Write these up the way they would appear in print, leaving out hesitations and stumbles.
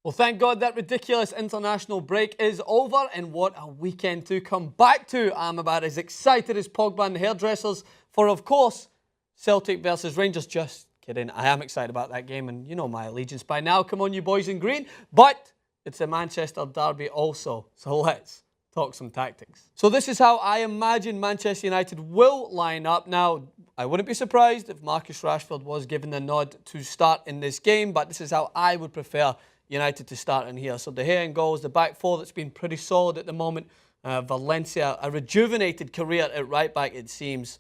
Well, thank God that ridiculous international break is over, and what a weekend to come back to. I'm about as excited as Pogba and the hairdressers for, of course, Celtic versus Rangers. Just kidding. I am excited about that game, and you know my allegiance by now. Come on, you boys in green. But it's a Manchester derby also, so let's talk some tactics. So this is how I imagine Manchester United will line up. Now, I wouldn't be surprised if Marcus Rashford was given the nod to start in this game, but this is how I would prefer United to start in here. So De Gea in goals, the back four that's been pretty solid at the moment. Valencia, a rejuvenated career at right back, it seems.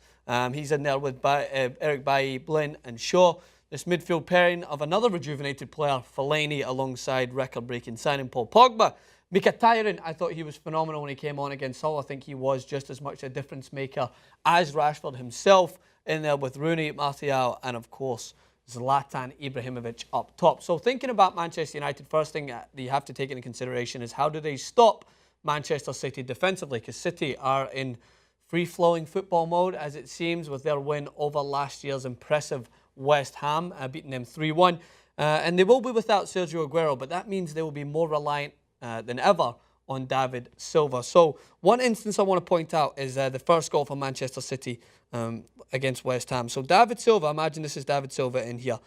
He's in there with Eric Bailly, Blin and Shaw. This midfield pairing of another rejuvenated player, Fellaini, alongside record-breaking signing Paul Pogba. Mkhitaryan, I thought he was phenomenal when he came on against Hull. I think he was just as much a difference maker as Rashford himself, in there with Rooney, Martial, and of course Zlatan Ibrahimovic up top. So thinking about Manchester United, first thing that you have to take into consideration is how do they stop Manchester City defensively, because City are in free-flowing football mode, as it seems, with their win over last year's impressive West Ham, beating them 3-1. And they will be without Sergio Aguero, but that means they will be more reliant than ever on David Silva. So one instance I want to point out is the first goal for Manchester City against West Ham. So David Silva, imagine this is David Silva in here.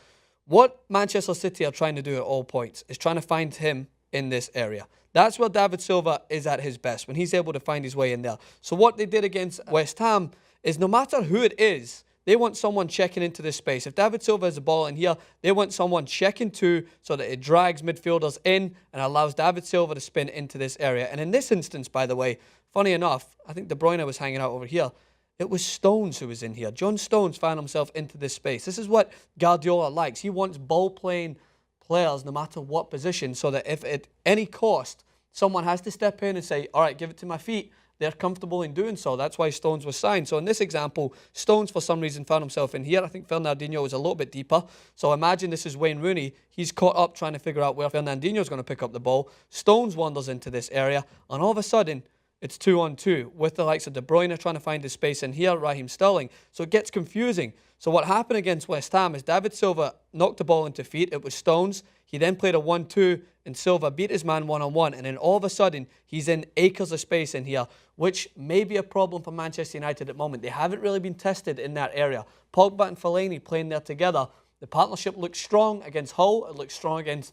What Manchester City are trying to do at all points is trying to find him in this area. That's where David Silva is at his best, when he's able to find his way in there. So what they did against West Ham is no matter who it is, they want someone checking into this space. If David Silva has the ball in here, they want someone checking too so that it drags midfielders in and allows David Silva to spin into this area. And in this instance, by the way, funny enough, I think De Bruyne was hanging out over here. It was Stones who was in here. John Stones found himself into this space. This is what Guardiola likes. He wants ball-playing players no matter what position, so that if at any cost someone has to step in and say, all right, give it to my feet, they're comfortable in doing so. That's why Stones was signed. So in this example, Stones for some reason found himself in here. I think Fernandinho was a little bit deeper. So imagine this is Wayne Rooney. He's caught up trying to figure out where Fernandinho is going to pick up the ball. Stones wanders into this area, and all of a sudden, it's 2-on-2 with the likes of De Bruyne trying to find his space in here, Raheem Sterling. So it gets confusing. So what happened against West Ham is David Silva knocked the ball into feet. It was Stones. He then played a 1-2, and Silva beat his man one-on-one. And then all of a sudden, he's in acres of space in here, which may be a problem for Manchester United at the moment. They haven't really been tested in that area. Pogba and Fellaini playing there together. The partnership looks strong against Hull. It looks strong against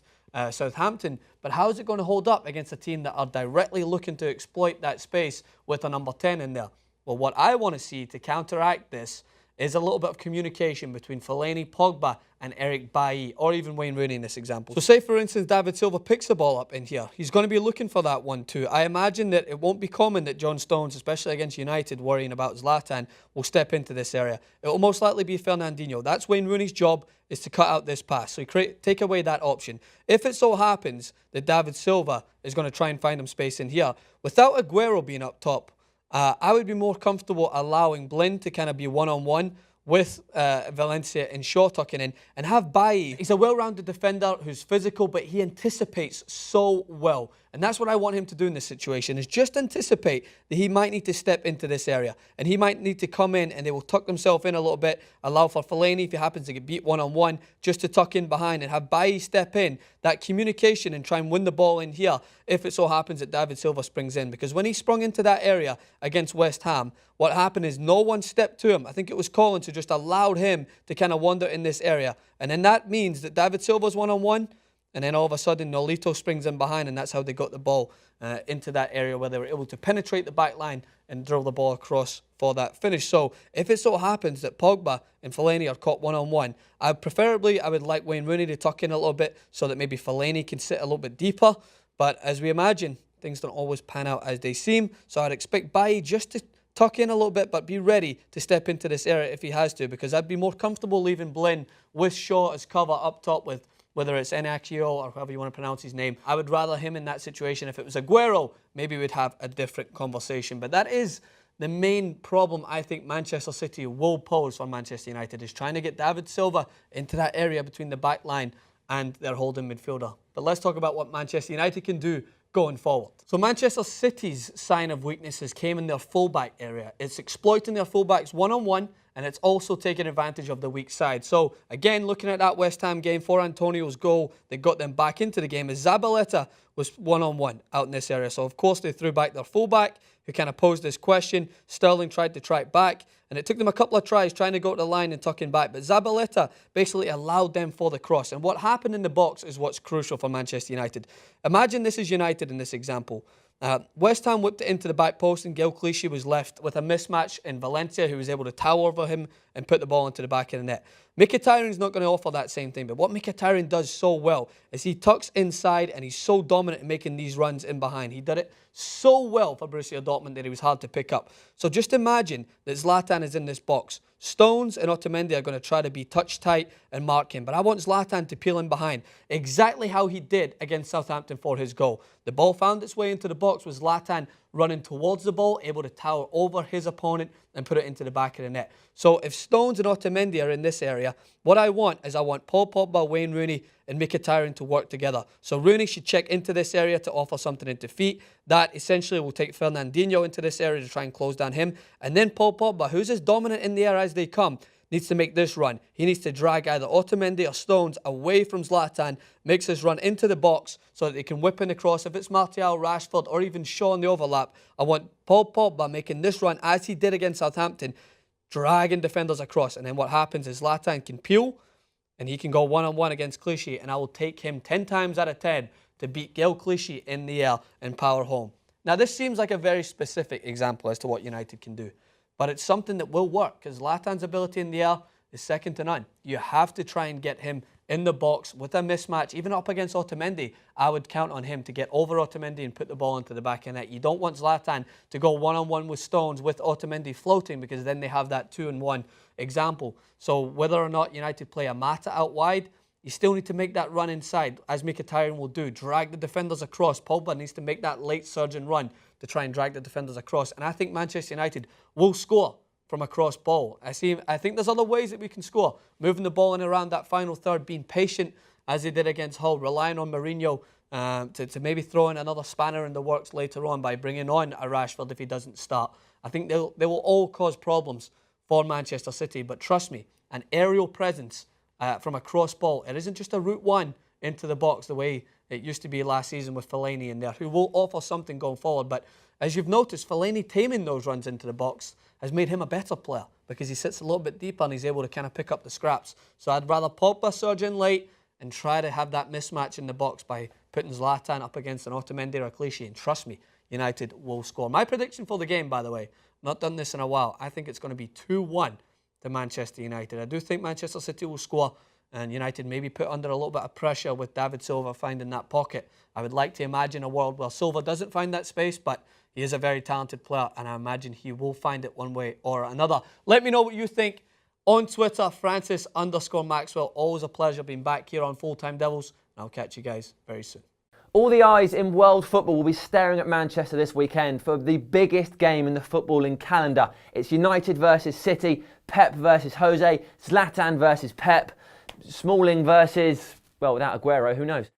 Southampton, but how is it going to hold up against a team that are directly looking to exploit that space with a number 10 in there? Well, what I want to see to counteract this is a little bit of communication between Fellaini, Pogba and Eric Bailly, or even Wayne Rooney in this example. So say, for instance, David Silva picks the ball up in here. He's going to be looking for that 1-2. I imagine that it won't be common that John Stones, especially against United, worrying about Zlatan, will step into this area. It will most likely be Fernandinho. That's Wayne Rooney's job, is to cut out this pass. So take away that option. If it so happens that David Silva is going to try and find him space in here, without Aguero being up top, I would be more comfortable allowing Blin to kind of be one-on-one with Valencia and Shaw tucking in, and have Bailly. He's a well-rounded defender who's physical, but he anticipates so well. And that's what I want him to do in this situation, is just anticipate that he might need to step into this area. And he might need to come in, and they will tuck themselves in a little bit, allow for Fellaini, if he happens to get beat one-on-one, just to tuck in behind and have Bailly step in. That communication and try and win the ball in here, if it so happens that David Silva springs in. Because when he sprung into that area against West Ham, what happened is no one stepped to him. I think it was Collins who just allowed him to kind of wander in this area. And then that means that David Silva's one-on-one, and then all of a sudden, Nolito springs in behind, and that's how they got the ball into that area where they were able to penetrate the back line and drill the ball across for that finish. So if it so happens that Pogba and Fellaini are caught one-on-one, I would like Wayne Rooney to tuck in a little bit so that maybe Fellaini can sit a little bit deeper. But as we imagine, things don't always pan out as they seem. So I'd expect Bailly just to tuck in a little bit, but be ready to step into this area if he has to, because I'd be more comfortable leaving Blin with Shaw as cover up top with whether it's Enakio or however you want to pronounce his name. I would rather him in that situation. If it was Aguero, maybe we'd have a different conversation. But that is the main problem I think Manchester City will pose for Manchester United, is trying to get David Silva into that area between the back line and their holding midfielder. But let's talk about what Manchester United can do going forward. So Manchester City's sign of weaknesses came in their fullback area. It's exploiting their fullbacks one-on-one and it's also taking advantage of the weak side. So, again, looking at that West Ham game, for Antonio's goal that got them back into the game, is Zabaleta was one-on-one out in this area. So, of course, they threw back their fullback, who kind of posed this question. Sterling tried to track back, and it took them a couple of tries trying to go to the line and tucking back. But Zabaleta basically allowed them for the cross. And what happened in the box is what's crucial for Manchester United. Imagine this is United in this example. West Ham whipped it into the back post, and Gil Clichy was left with a mismatch in Valencia, who was able to tower over him and put the ball into the back of the net. Mkhitaryan's not going to offer that same thing, but what Mkhitaryan does so well is he tucks inside, and he's so dominant in making these runs in behind. He did it so well for Borussia Dortmund that he was hard to pick up. So just imagine that Zlatan is in this box. Stones and Otamendi are going to try to be touch tight and mark him, but I want Zlatan to peel in behind, exactly how he did against Southampton for his goal. The ball found its way into the box with Zlatan running towards the ball, able to tower over his opponent and put it into the back of the net. So if Stones and Otamendi are in this area, what I want Paul Pogba, Wayne Rooney and Mkhitaryan to work together. So Rooney should check into this area to offer something into feet. That essentially will take Fernandinho into this area to try and close down him. And then Paul Pogba, who's as dominant in the air as they come, needs to make this run. He needs to drag either Otamendi or Stones away from Zlatan, makes this run into the box so that they can whip in the cross. If it's Martial, Rashford, or even Shaw in the overlap, I want Paul Pogba making this run as he did against Southampton, dragging defenders across. And then what happens is Zlatan can peel, and he can go one-on-one against Clichy, and I will take him 10 times out of 10 to beat Gil Clichy in the air and power home. Now, this seems like a very specific example as to what United can do, but it's something that will work because Zlatan's ability in the air is second to none. You have to try and get him in the box with a mismatch. Even up against Otamendi, I would count on him to get over Otamendi and put the ball into the back of the net. You don't want Zlatan to go one-on-one with Stones with Otamendi floating, because then they have that 2-in-1 example. So whether or not United play a Mata out wide, you still need to make that run inside, as Mkhitaryan will do. Drag the defenders across. Pogba needs to make that late surge and run to try and drag the defenders across. And I think Manchester United will score from a cross ball. I think there's other ways that we can score. Moving the ball in around that final third, being patient as they did against Hull, relying on Mourinho to maybe throw in another spanner in the works later on by bringing on a Rashford if he doesn't start. I think they will all cause problems for Manchester City. But trust me, an aerial presence from a cross ball, it isn't just a route one into the box the way it used to be last season with Fellaini in there, who will offer something going forward. But as you've noticed, Fellaini taming those runs into the box has made him a better player because he sits a little bit deeper and he's able to kind of pick up the scraps. So I'd rather Pogba surge in late and try to have that mismatch in the box by putting Zlatan up against an Otamendi or a Clichy. And trust me, United will score. My prediction for the game, by the way, not done this in a while, I think it's going to be 2-1 to Manchester United. I do think Manchester City will score, and United maybe put under a little bit of pressure with David Silva finding that pocket. I would like to imagine a world where Silva doesn't find that space, but he is a very talented player, and I imagine he will find it one way or another. Let me know what you think on Twitter, Francis_Maxwell. Always a pleasure being back here on Full Time Devils, and I'll catch you guys very soon. All the eyes in world football will be staring at Manchester this weekend for the biggest game in the footballing calendar. It's United versus City, Pep versus Jose, Zlatan versus Pep, Smalling versus, well, without Aguero, who knows?